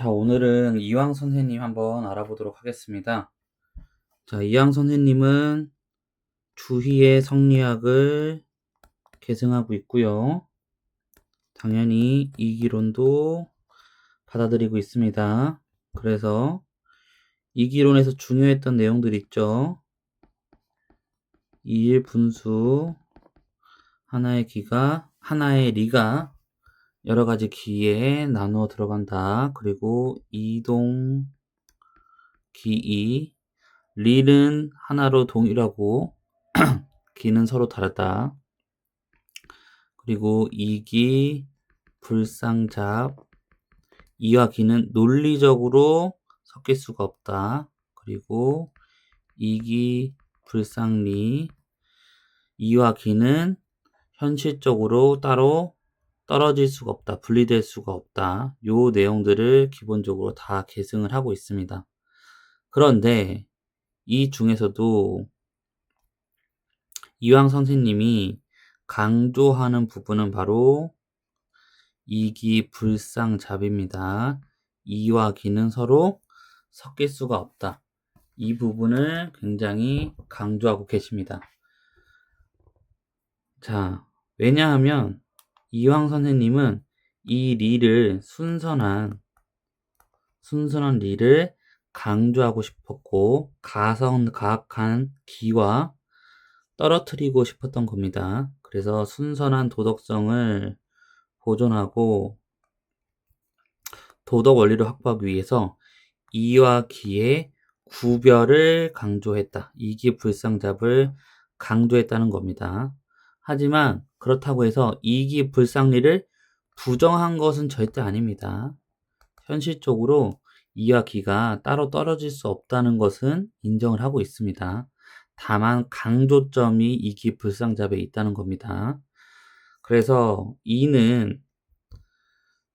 자, 오늘은 이황 선생님 한번 알아보도록 하겠습니다. 자, 이황 선생님은 주희의 성리학을 계승하고 있고요. 당연히 이기론도 받아들이고 있습니다. 그래서 이기론에서 중요했던 내용들 있죠. 이일 분수, 하나의 리가 여러 가지 기에 나누어 들어간다. 그리고 이동 기이, 릴은 하나로 동일하고 기는 서로 다르다. 그리고 이기, 불상잡, 이와 기는 논리적으로 섞일 수가 없다. 그리고 이기, 불상리, 이와 기는 현실적으로 따로 떨어질 수가 없다. 분리될 수가 없다. 요 내용들을 기본적으로 다 계승을 하고 있습니다. 그런데 이 중에서도 이황 선생님이 강조하는 부분은 바로 이기불상잡입니다. 이와 기는 서로 섞일 수가 없다. 이 부분을 굉장히 강조하고 계십니다. 자, 왜냐하면 이황 선생님은 이 리를 순선한 리를 강조하고 싶었고 가성가악한 기와 떨어뜨리고 싶었던 겁니다. 그래서 순선한 도덕성을 보존하고 도덕 원리를 확보하기 위해서 이와 기의 구별을 강조했다. 이기불상잡을 강조했다는 겁니다. 하지만 그렇다고 해서 이기불상리를 부정한 것은 절대 아닙니다. 현실적으로 이와 기가 따로 떨어질 수 없다는 것은 인정을 하고 있습니다. 다만 강조점이 이기불상잡에 있다는 겁니다. 그래서 이는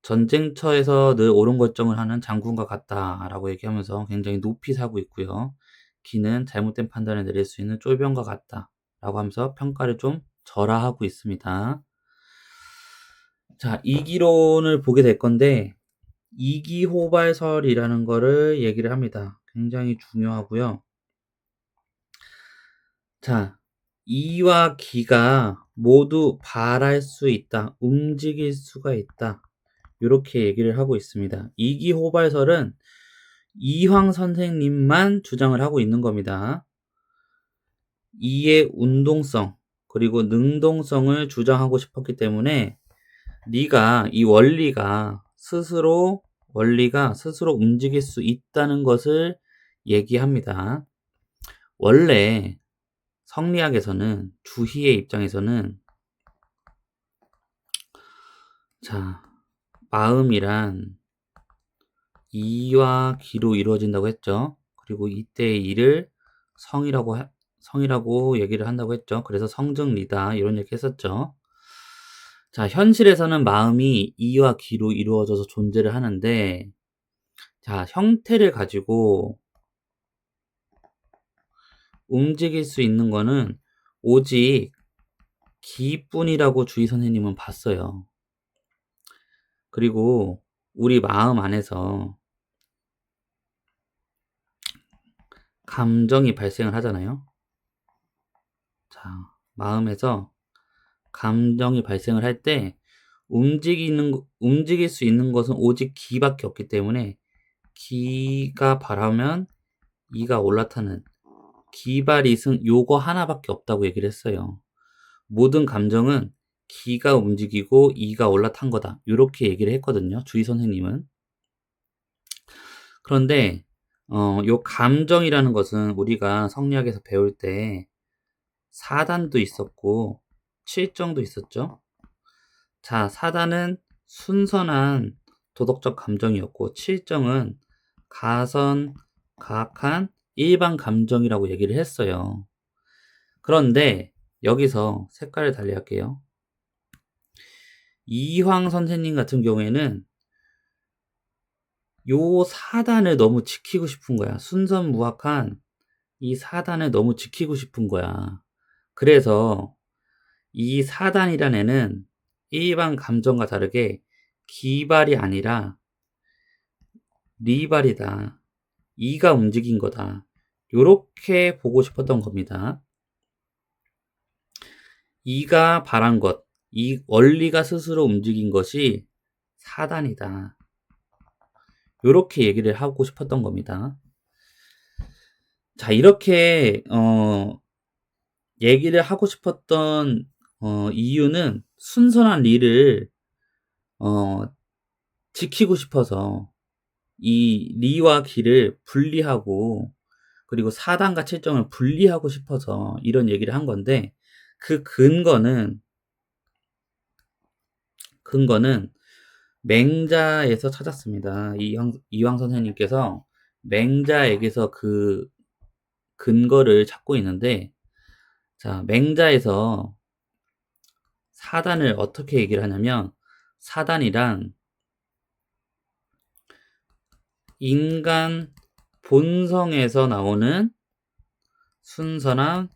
전쟁터에서 늘 옳은 결정을 하는 장군과 같다라고 얘기하면서 굉장히 높이 사고 있고요. 기는 잘못된 판단을 내릴 수 있는 쫄병과 같다라고 하면서 평가를 좀 절하하고 있습니다. 자, 이기론을 보게 될 건데 이기호발설이라는 거를 얘기를 합니다. 굉장히 중요하고요. 자, 이와 기가 모두 발할 수 있다. 움직일 수가 있다. 이렇게 얘기를 하고 있습니다. 이기호발설은 이황 선생님만 주장을 하고 있는 겁니다. 이의 운동성 그리고 능동성을 주장하고 싶었기 때문에 이 원리가 스스로 움직일 수 있다는 것을 얘기합니다. 원래 성리학에서는 주희의 입장에서는 자, 마음이란 이와 기로 이루어진다고 했죠. 그리고 이때의 이를 성이라고 얘기를 한다고 했죠. 그래서 성증리다 이런 얘기 했었죠. 자, 현실에서는 마음이 이와 기로 이루어져서 존재를 하는데 자, 형태를 가지고 움직일 수 있는 거는 오직 기뿐이라고 주의 선생님은 봤어요. 그리고 우리 마음 안에서 감정이 발생을 하잖아요. 자, 마음에서 감정이 발생을 할 때 움직일 수 있는 것은 오직 기밖에 없기 때문에 기가 바라면 이가 올라타는 기발이승 요거 하나밖에 없다고 얘기를 했어요. 모든 감정은 기가 움직이고 이가 올라탄 거다. 이렇게 얘기를 했거든요. 주의 선생님은. 그런데 요 감정이라는 것은 우리가 성리학에서 배울 때 4단도 있었고 7정도 있었죠. 자, 4단은 순선한 도덕적 감정이었고 7정은 가악한 일반 감정이라고 얘기를 했어요. 그런데 여기서 색깔을 달리할게요. 이황 선생님 같은 경우에는 요 4단을 너무 지키고 싶은 거야. 순선무학한 이 4단을 너무 지키고 싶은 거야. 그래서 이 4단이란 애는 일반 감정과 다르게 기발이 아니라 리발이다. 이가 움직인 거다. 요렇게 보고 싶었던 겁니다. 이가 바란 것, 이 원리가 스스로 움직인 것이 사단이다. 요렇게 얘기를 하고 싶었던 겁니다. 자, 이렇게 얘기를 하고 싶었던 이유는 순선한 리를 지키고 싶어서 이 리와 기를 분리하고 그리고 사단과 칠정을 분리하고 싶어서 이런 얘기를 한 건데 그 근거는 맹자에서 찾았습니다. 이황 선생님께서 맹자에게서 그 근거를 찾고 있는데, 자, 맹자에서 사단을 어떻게 얘기를 하냐면, 사단이란 인간 본성에서 나오는 순선한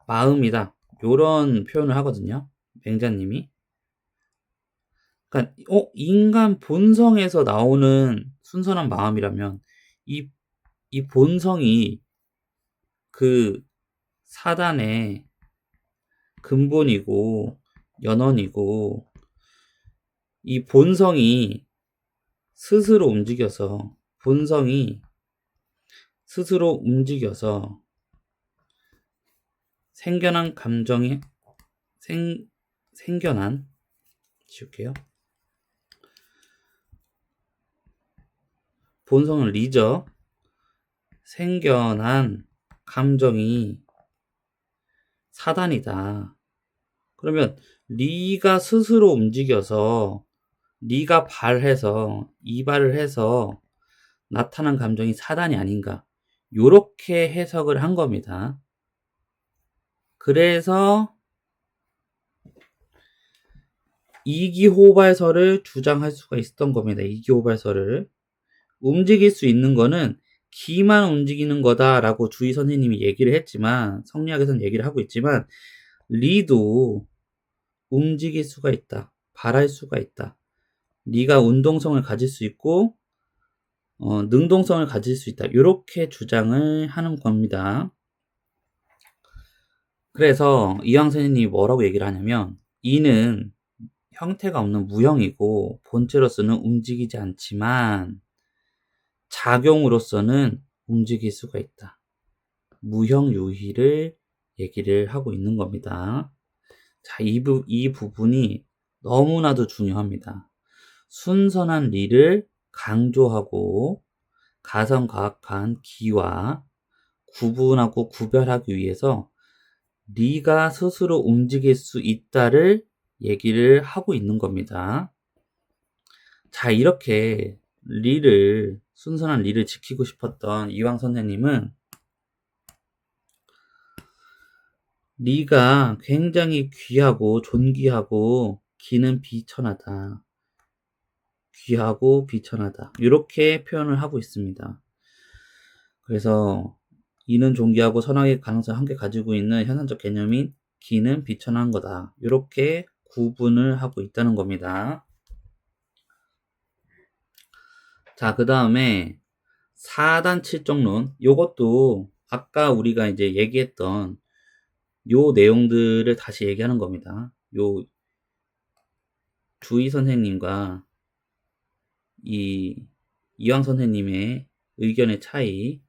마음이다. 요런 표현을 하거든요. 맹자님이. 그러니까 인간 본성에서 나오는 순선한 마음이라면 이 본성이 그 사단의 근본이고 연원이고 이 본성이 스스로 움직여서 생겨난 감정이 생겨난 지울게요. 본성은 리죠. 생겨난 감정이 사단이다. 그러면 리가 스스로 움직여서 리가 발해서 이발을 해서 나타난 감정이 사단이 아닌가. 요렇게 해석을 한 겁니다. 그래서 이기호발설을 주장할 수가 있었던 겁니다. 이기호발설을. 움직일 수 있는 거는 기만 움직이는 거다라고 주의 선생님이 얘기를 했지만, 성리학에서는 얘기를 하고 있지만, 리도 움직일 수가 있다. 발할 수가 있다. 리가 운동성을 가질 수 있고, 능동성을 가질 수 있다. 이렇게 주장을 하는 겁니다. 그래서 이황 선생님이 뭐라고 얘기를 하냐면, 이는 형태가 없는 무형이고 본체로서는 움직이지 않지만 작용으로서는 움직일 수가 있다. 무형유희를 얘기를 하고 있는 겁니다. 자, 이 부분이 너무나도 중요합니다. 순선한 리를 강조하고 가성과학한 기와 구분하고 구별하기 위해서 리가 스스로 움직일 수 있다를 얘기를 하고 있는 겁니다. 자, 이렇게 순선한 리를 지키고 싶었던 이황 선생님은 리가 굉장히 귀하고 존귀하고 기는 비천하다. 귀하고 비천하다. 이렇게 표현을 하고 있습니다. 그래서 이는 존귀하고 선악의 가능성을 함께 가지고 있는 현상적 개념인 기는 비천한 거다. 이렇게 구분을 하고 있다는 겁니다. 자, 그 다음에 4단 칠정론. 요것도 아까 우리가 이제 얘기했던 요 내용들을 다시 얘기하는 겁니다. 요 주의 선생님과 이황 선생님의 의견의 차이,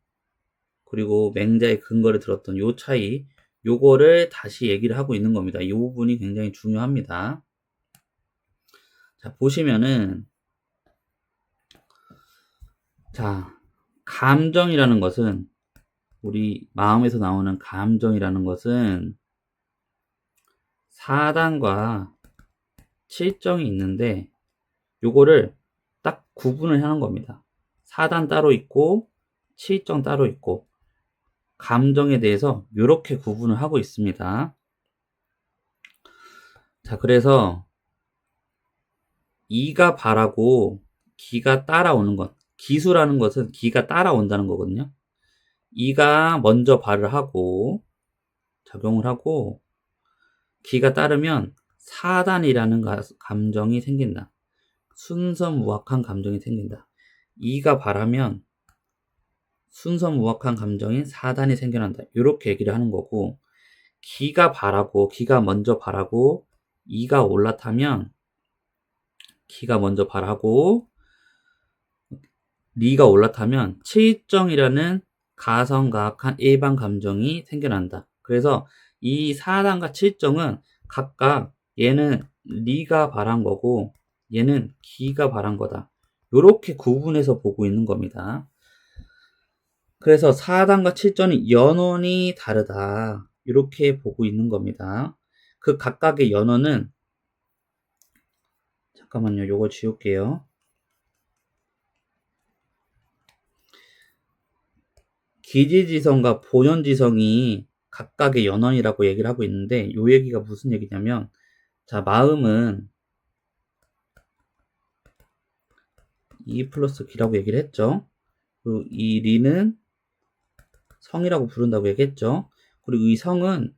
그리고 맹자의 근거를 들었던 요 차이, 요거를 다시 얘기를 하고 있는 겁니다. 이 부분이 굉장히 중요합니다. 자, 보시면은, 자, 감정이라는 것은, 우리 마음에서 나오는 감정이라는 것은 4단과 7정이 있는데, 요거를 딱 구분을 하는 겁니다. 4단 따로 있고, 7정 따로 있고, 감정에 대해서 이렇게 구분을 하고 있습니다. 자, 그래서 이가 발하고 기가 따라오는 것. 기수라는 것은 기가 따라온다는 거거든요. 이가 먼저 발을 하고 작용을 하고 기가 따르면 사단이라는 감정이 생긴다. 순선무악한 감정이 생긴다. 이가 바라면 순서무악한 감정인 사단이 생겨난다. 이렇게 얘기를 하는 거고, 기가 먼저 바라고 이가 올라타면 기가 먼저 바라고 리가 올라타면 칠정이라는 가성가악한 일반 감정이 생겨난다. 그래서 이 사단과 칠정은 각각 얘는 리가 바란 거고 얘는 기가 바란 거다. 이렇게 구분해서 보고 있는 겁니다. 그래서 4단과 7전이 연원이 다르다. 이렇게 보고 있는 겁니다. 그 각각의 연원은 잠깐만요. 요거 지울게요. 기지지성과 본연지성이 각각의 연원이라고 얘기를 하고 있는데 요 얘기가 무슨 얘기냐면 자, 마음은 이 플러스 기라고 얘기를 했죠. 그리고 이 리는 성이라고 부른다고 얘기했죠. 그리고 이 성은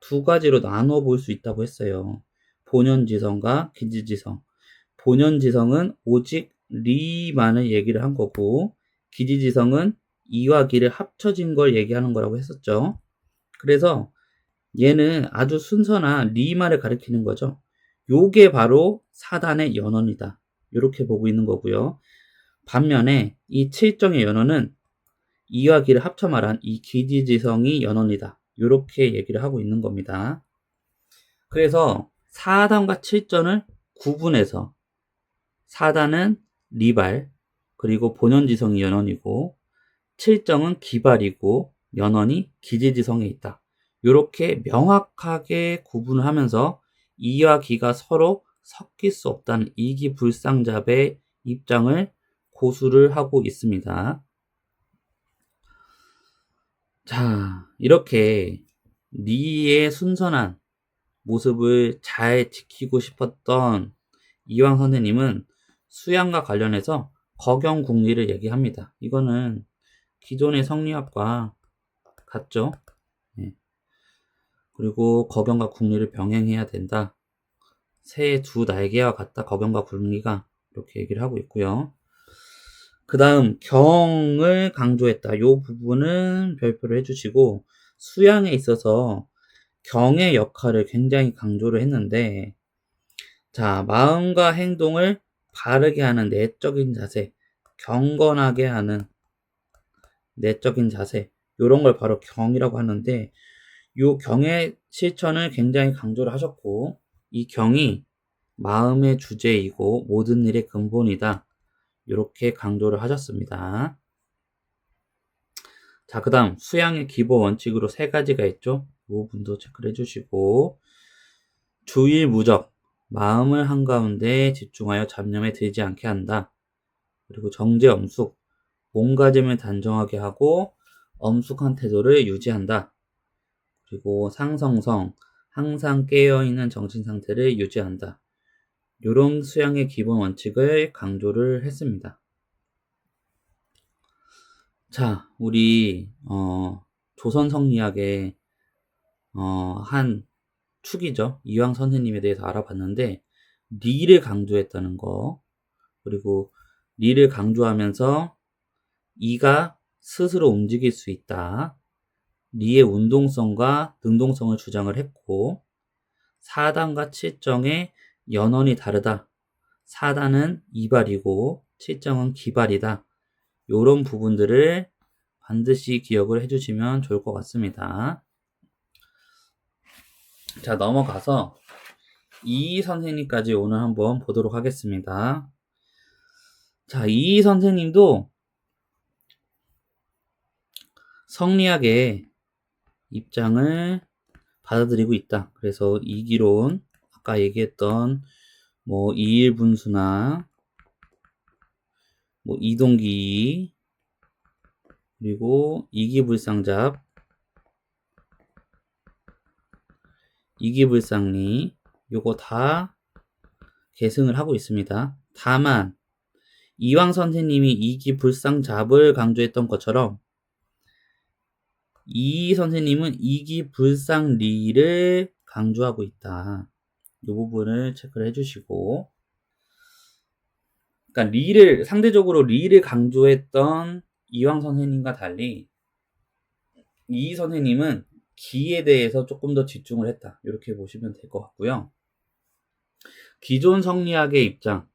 두 가지로 나누어 볼 수 있다고 했어요. 본연지성과 기지지성. 본연지성은 오직 리만을 얘기를 한 거고 기지지성은 이와 기를 합쳐진 걸 얘기하는 거라고 했었죠. 그래서 얘는 아주 순서나 리만을 가리키는 거죠. 요게 바로 사단의 연원이다. 이렇게 보고 있는 거고요. 반면에 이 7정의 연원은 이와 기를 합쳐 말한 이 기지지성이 연원이다. 이렇게 얘기를 하고 있는 겁니다. 그래서 4단과 7전을 구분해서 4단은 리발, 그리고 본연지성이 연원이고 7정은 기발이고 연원이 기지지성에 있다. 이렇게 명확하게 구분을 하면서 이와 기가 서로 섞일 수 없다는 이기불상잡의 입장을 고수를 하고 있습니다. 자, 이렇게 리의 순선한 모습을 잘 지키고 싶었던 이황 선생님은 수양과 관련해서 거경국리를 얘기합니다. 이거는 기존의 성리학과 같죠. 네. 그리고 거경과 국리를 병행해야 된다. 새의 두 날개와 같다. 거경과 국리가 이렇게 얘기를 하고 있고요. 그 다음 경을 강조했다. 이 부분은 별표를 해주시고 수양에 있어서 경의 역할을 굉장히 강조를 했는데 자, 마음과 행동을 바르게 하는 내적인 자세, 경건하게 하는 내적인 자세, 이런 걸 바로 경이라고 하는데 이 경의 실천을 굉장히 강조를 하셨고 이 경이 마음의 주제이고 모든 일의 근본이다. 이렇게 강조를 하셨습니다. 자, 그 다음 수양의 기본 원칙으로 세 가지가 있죠. 이 부분도 체크를 해주시고 주일무적, 마음을 한가운데 집중하여 잡념에 들지 않게 한다. 그리고 정제엄숙, 몸가짐을 단정하게 하고 엄숙한 태도를 유지한다. 그리고 상성성, 항상 깨어있는 정신상태를 유지한다. 이런 수양의 기본 원칙을 강조를 했습니다. 자, 우리 조선성리학의 한 축이죠. 이황 선생님에 대해서 알아봤는데 리를 강조했다는 거, 그리고 리를 강조하면서 이가 스스로 움직일 수 있다. 리의 운동성과 능동성을 주장을 했고 4단과 7정의 연원이 다르다. 4단은 이발이고 7정은 기발이다. 이런 부분들을 반드시 기억을 해주시면 좋을 것 같습니다. 자, 넘어가서 이 선생님까지 오늘 한번 보도록 하겠습니다. 자, 이 선생님도 성리학의 입장을 받아들이고 있다. 그래서 이기론, 아까 얘기했던 뭐 이일분수나 뭐 이동기, 그리고 이기불상잡, 이기불상리, 요거 다 계승을 하고 있습니다. 다만 이황 선생님이 이기불상잡을 강조했던 것처럼 이 선생님은 이기불상리를 강조하고 있다. 이 부분을 체크를 해주시고 그러니까 상대적으로 리를 강조했던 이황 선생님과 달리 이 선생님은 기에 대해서 조금 더 집중을 했다. 이렇게 보시면 될 것 같고요. 기존 성리학의 입장,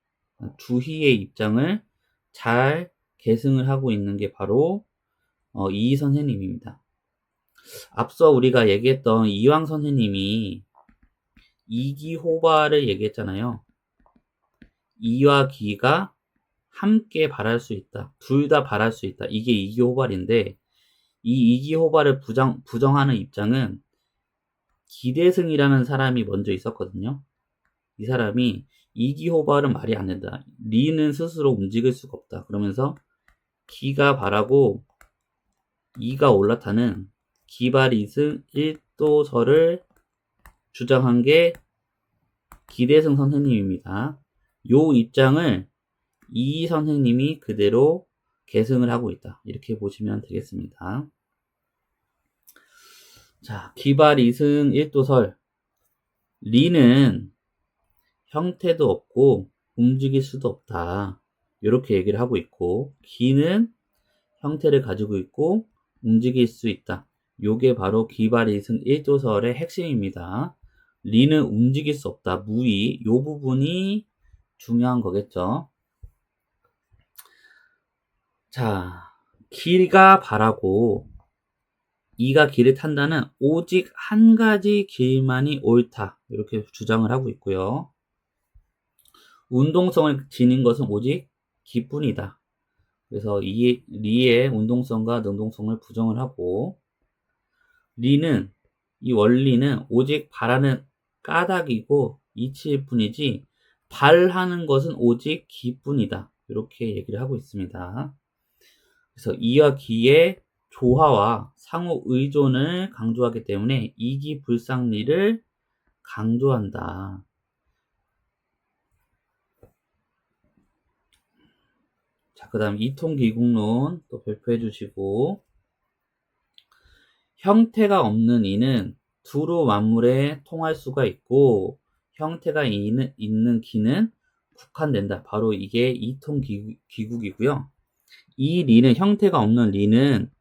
주희의 입장을 잘 계승을 하고 있는 게 바로 이 선생님입니다. 앞서 우리가 얘기했던 이황 선생님이 이기호발을 얘기했잖아요. 이와 기가 함께 발할 수 있다. 둘 다 발할 수 있다. 이게 이기호발인데 이 이기호발을 부정하는 입장은 기대승이라는 사람이 먼저 있었거든요. 이 사람이 이기호발은 말이 안 된다. 리는 스스로 움직일 수가 없다. 그러면서 기가 발하고 이가 올라타는 기발이승 1도설을 주장한 게 기대승 선생님입니다. 요 입장을 이 선생님이 그대로 계승을 하고 있다. 이렇게 보시면 되겠습니다. 자, 기발이승 1도설. 리는 형태도 없고 움직일 수도 없다. 이렇게 얘기를 하고 있고, 기는 형태를 가지고 있고 움직일 수 있다. 요게 바로 기발이승 1도설의 핵심입니다. 리는 움직일 수 없다. 무의. 요 부분이 중요한 거겠죠. 자, 기가 발하고 이가 길을 탄다는 오직 한 가지 길만이 옳다. 이렇게 주장을 하고 있고요. 운동성을 지닌 것은 오직 기뿐이다. 그래서 이 리의 운동성과 능동성을 부정을 하고, 리는, 이 원리는 오직 발하는 까닭이고 이치일 뿐이지 발하는 것은 오직 기뿐이다. 이렇게 얘기를 하고 있습니다. 그래서 이와 기의 조화와 상호 의존을 강조하기 때문에 이기불상리를 강조한다. 자, 그 다음 이통기국론 또 발표해 주시고, 형태가 없는 이는 두루 만물에 통할 수가 있고 형태가 있는 기는 국한된다. 바로 이게 이통기국이고요. 이 리는, 형태가 없는 리는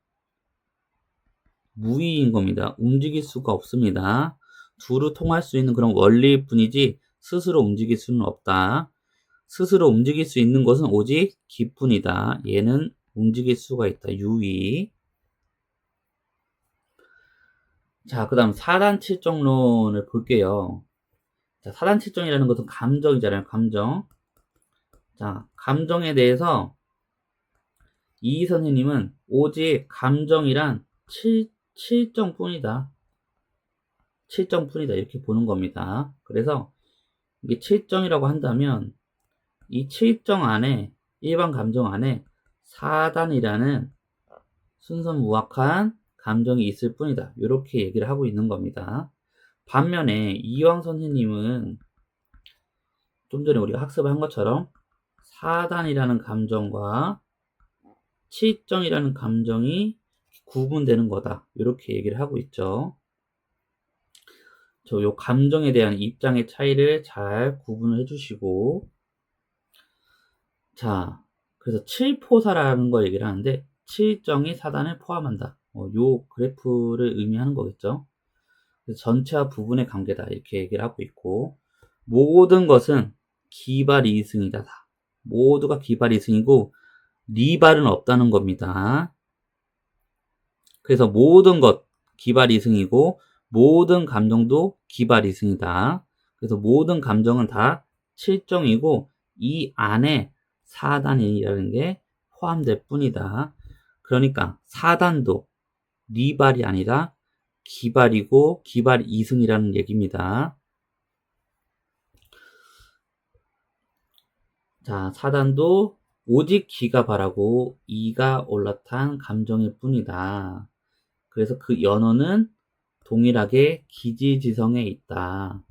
무의인 겁니다. 움직일 수가 없습니다. 두루 통할 수 있는 그런 원리일 뿐이지 스스로 움직일 수는 없다. 스스로 움직일 수 있는 것은 오직 기뿐이다. 얘는 움직일 수가 있다. 유의. 자, 그 다음 4단 7정론을 볼게요. 자, 4단 7정이라는 것은 감정이잖아요. 감정. 자, 감정에 대해서 이 선생님은 오직 감정이란 7정뿐이다. 7정뿐이다. 이렇게 보는 겁니다. 그래서 이게 7정이라고 한다면 이 7정 안에, 일반 감정 안에 4단이라는 순선무악한 감정이 있을 뿐이다. 이렇게 얘기를 하고 있는 겁니다. 반면에 이황 선생님은 좀 전에 우리가 학습을 한 것처럼 4단이라는 감정과 7정이라는 감정이 구분되는 거다. 이렇게 얘기를 하고 있죠. 요 감정에 대한 입장의 차이를 잘 구분을 해주시고, 자, 그래서 7포사라는 걸 얘기를 하는데 7정이 4단을 포함한다. 요 그래프를 의미하는 거겠죠. 그래서 전체와 부분의 관계다. 이렇게 얘기를 하고 있고, 모든 것은 기발 이승이다. 모두가 기발 이승이고 리발은 없다는 겁니다. 그래서 모든 것 기발 이승이고 모든 감정도 기발 이승이다. 그래서 모든 감정은 다 7정이고 이 안에 4단이라는 게 포함될 뿐이다. 그러니까 4단도 리발이 아니라 기발이고 기발 이승이라는 얘기입니다. 자, 4단도 오직 기가 발하고 이가 올라탄 감정일 뿐이다. 그래서 그 연어는 동일하게 기지지성에 있다.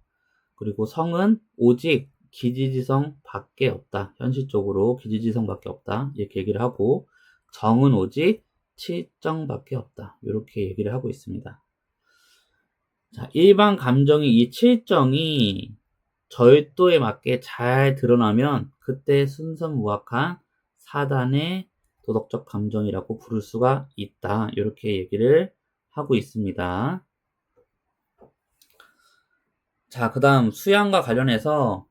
그리고 성은 오직 기지지성 밖에 없다. 현실적으로 기지지성 밖에 없다. 이렇게 얘기를 하고, 정은 오직 7정 밖에 없다. 이렇게 얘기를 하고 있습니다. 자, 일반 감정이 이 7정이 절도에 맞게 잘 드러나면 그때 순선무악한 사단의 도덕적 감정이라고 부를 수가 있다. 이렇게 얘기를 하고 있습니다. 자, 그 다음 수양과 관련해서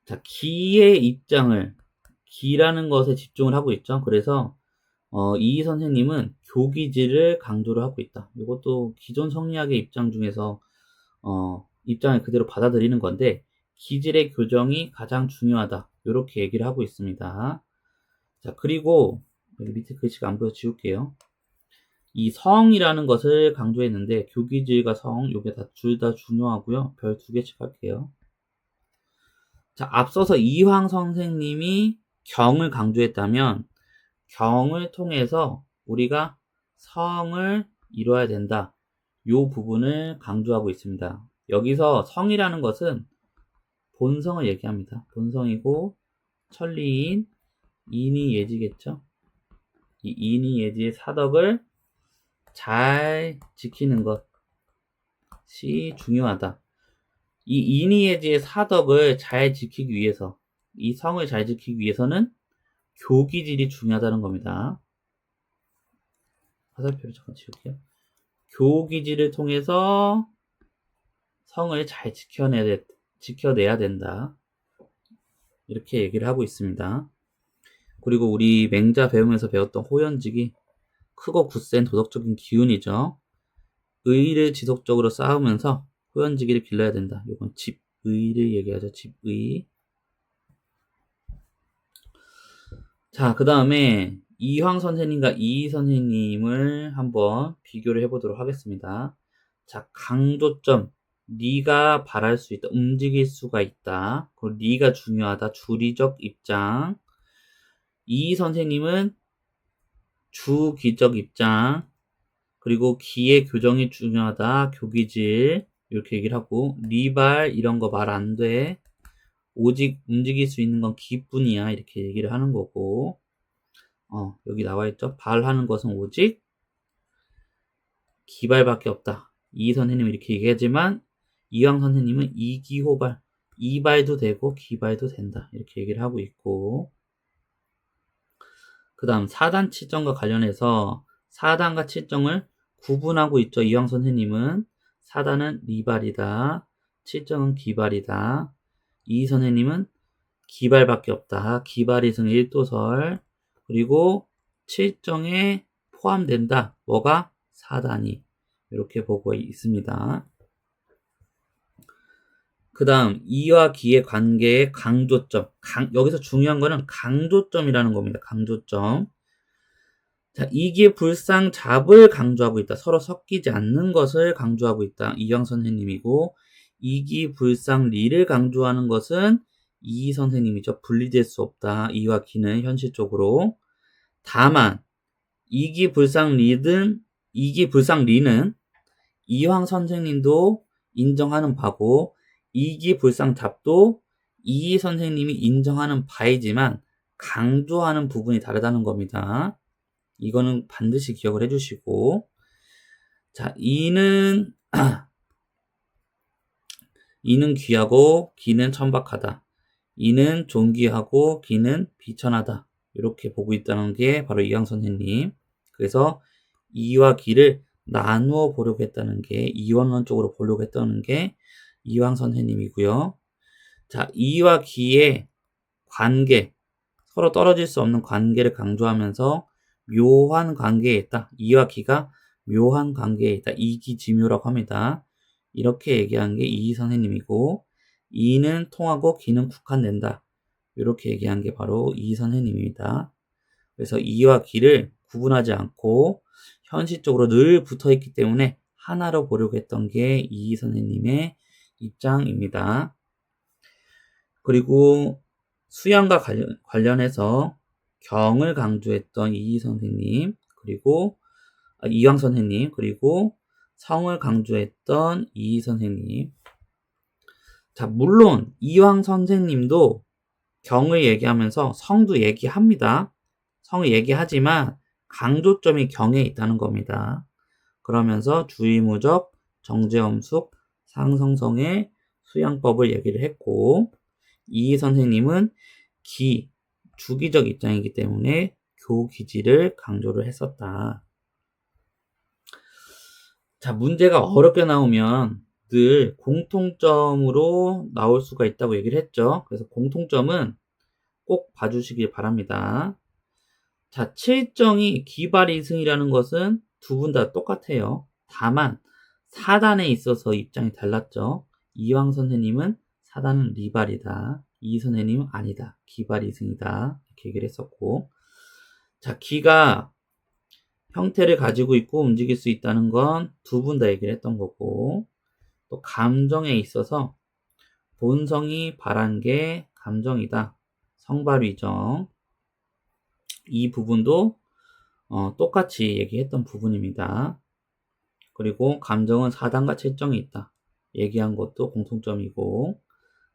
자, 기의 입장을 기라는 것에 집중을 하고 있죠. 그래서 이 선생님은 교기질을 강조를 하고 있다. 이것도 기존 성리학의 입장 중에서 입장을 그대로 받아들이는 건데 기질의 교정이 가장 중요하다. 이렇게 얘기를 하고 있습니다. 자, 그리고 여기 밑에 글씨가 안 보여 지울게요. 이 성이라는 것을 강조했는데 교기질과 성 요게 다 둘 다 중요하고요. 별 2개씩 할게요. 자, 앞서서 이황 선생님이 경을 강조했다면 경을 통해서 우리가 성을 이뤄야 된다. 요 부분을 강조하고 있습니다. 여기서 성이라는 것은 본성을 얘기합니다. 본성이고 천리인 인이예지겠죠. 이 인이예지의 사덕을 잘 지키는 것이 중요하다. 이 인이예지의 사덕을 잘 지키기 위해서, 이 성을 잘 지키기 위해서는 교기질이 중요하다는 겁니다. 화살표를 잠깐 지울게요. 교기질을 통해서 성을 잘 지켜내야 된다. 이렇게 얘기를 하고 있습니다. 그리고 우리 맹자 배우면서 배웠던 호연직이 크고 굳센 도덕적인 기운이죠. 의를 지속적으로 쌓으면서 호연지기를 길러야 된다. 이건 집의를 얘기하죠. 집의. 자, 그 다음에 이황 선생님과 이 선생님을 한번 비교를 해보도록 하겠습니다. 자, 강조점. 네가 바랄 수 있다. 움직일 수가 있다. 그리고 네가 중요하다. 주리적 입장. 이 선생님은 주기적 입장. 그리고 기의 교정이 중요하다. 교기질. 이렇게 얘기를 하고 리발 이런 거 말 안 돼. 오직 움직일 수 있는 건 기뿐이야. 이렇게 얘기를 하는 거고 여기 나와 있죠. 발하는 것은 오직 기발밖에 없다. 이 선생님은 이렇게 얘기하지만 이황 선생님은 이기호발, 이발도 되고 기발도 된다. 이렇게 얘기를 하고 있고 그 다음 사단 칠정과 관련해서 사단과 칠정을 구분하고 있죠. 이황 선생님은 사단은 리발이다. 칠정은 기발이다. 이 선생님은 기발밖에 없다. 기발이승 1도설. 그리고 칠정에 포함된다. 뭐가? 사단이. 이렇게 보고 있습니다. 그 다음 이와 기의 관계의 강조점. 여기서 중요한 거는 강조점이라는 겁니다. 강조점. 자, 이기불상잡을 강조하고 있다. 서로 섞이지 않는 것을 강조하고 있다. 이황 선생님이고 이기불상리를 강조하는 것은 이 선생님이죠. 분리될 수 없다. 이와 기는 현실적으로. 다만 이기불상리는 이황 선생님도 인정하는 바고 이기불상잡도 이 선생님이 인정하는 바이지만 강조하는 부분이 다르다는 겁니다. 이거는 반드시 기억을 해주시고 자, 이는 귀하고 기는 천박하다. 이는 존귀하고 기는 비천하다. 이렇게 보고 있다는 게 바로 이황 선생님. 그래서 이와 기를 나누어 보려고 했다는 게 이원론적으로 보려고 했다는 게 이황 선생님이고요. 자, 이와 기의 관계, 서로 떨어질 수 없는 관계를 강조하면서 묘한 관계에 있다. 이와 기가 묘한 관계에 있다. 이기지묘라고 합니다. 이렇게 얘기한 게 이 선생님이고 이는 통하고 기는 국한된다. 이렇게 얘기한 게 바로 이 선생님입니다. 그래서 이와 기를 구분하지 않고 현실적으로 늘 붙어있기 때문에 하나로 보려고 했던 게 이 선생님의 입장입니다. 그리고 수양과 관련해서 경을 강조했던 이 선생님, 그리고 이황 선생님, 그리고 성을 강조했던 이 선생님. 자, 물론 이황 선생님도 경을 얘기하면서 성도 얘기합니다. 성을 얘기하지만 강조점이 경에 있다는 겁니다. 그러면서 주의무적, 정제엄숙, 상성성의 수양법을 얘기를 했고 이 선생님은 주기적 입장이기 때문에 교기지를 강조를 했었다. 자, 문제가 어렵게 나오면 늘 공통점으로 나올 수가 있다고 얘기를 했죠. 그래서 공통점은 꼭 봐주시길 바랍니다. 자, 7정이 기발 이승이라는 것은 두 분 다 똑같아요. 다만 4단에 있어서 입장이 달랐죠. 이황 선생님은 4단은 리발이다. 이 선생님은 아니다. 기발 이승이다. 이렇게 얘기를 했었고, 자, 기가 형태를 가지고 있고 움직일 수 있다는 건 두 분 다 얘기를 했던 거고, 또 감정에 있어서 본성이 바란 게 감정이다. 성발위정. 이 부분도 똑같이 얘기했던 부분입니다. 그리고 감정은 4단과 7정이 있다. 얘기한 것도 공통점이고,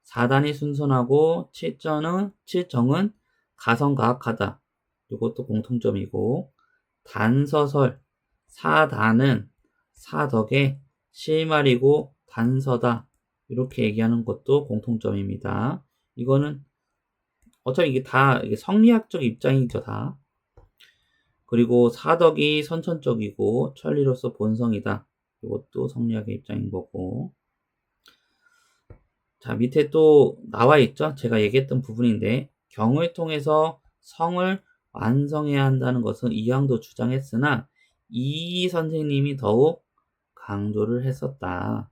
4단이 순선하고 7정은 가성가학하다. 이것도 공통점이고, 단서설 4단은 사덕의 실말이고 단서다. 이렇게 얘기하는 것도 공통점입니다. 이거는 어차피 이게 다 성리학적 입장이죠, 다. 그리고 사덕이 선천적이고 천리로서 본성이다. 이것도 성리학의 입장인 거고. 자, 밑에 또 나와 있죠? 제가 얘기했던 부분인데, 경을 통해서 성을 완성해야 한다는 것은 이황도 주장했으나 이 선생님이 더욱 강조를 했었다.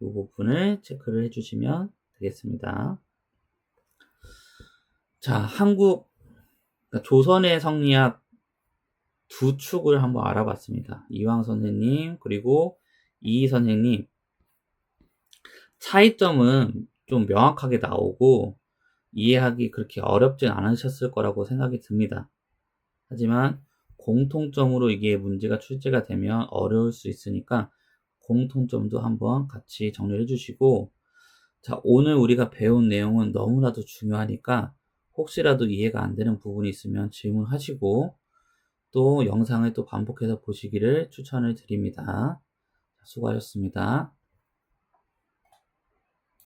이 부분을 체크를 해주시면 되겠습니다. 자, 그러니까 조선의 성리학 두 축을 한번 알아봤습니다. 이황 선생님 그리고 이 선생님. 차이점은 좀 명확하게 나오고 이해하기 그렇게 어렵진 않으셨을 거라고 생각이 듭니다. 하지만 공통점으로 이게 문제가 출제가 되면 어려울 수 있으니까 공통점도 한번 같이 정리를 해주시고, 자, 오늘 우리가 배운 내용은 너무나도 중요하니까 혹시라도 이해가 안 되는 부분이 있으면 질문하시고 또 영상을 또 반복해서 보시기를 추천을 드립니다. 수고하셨습니다.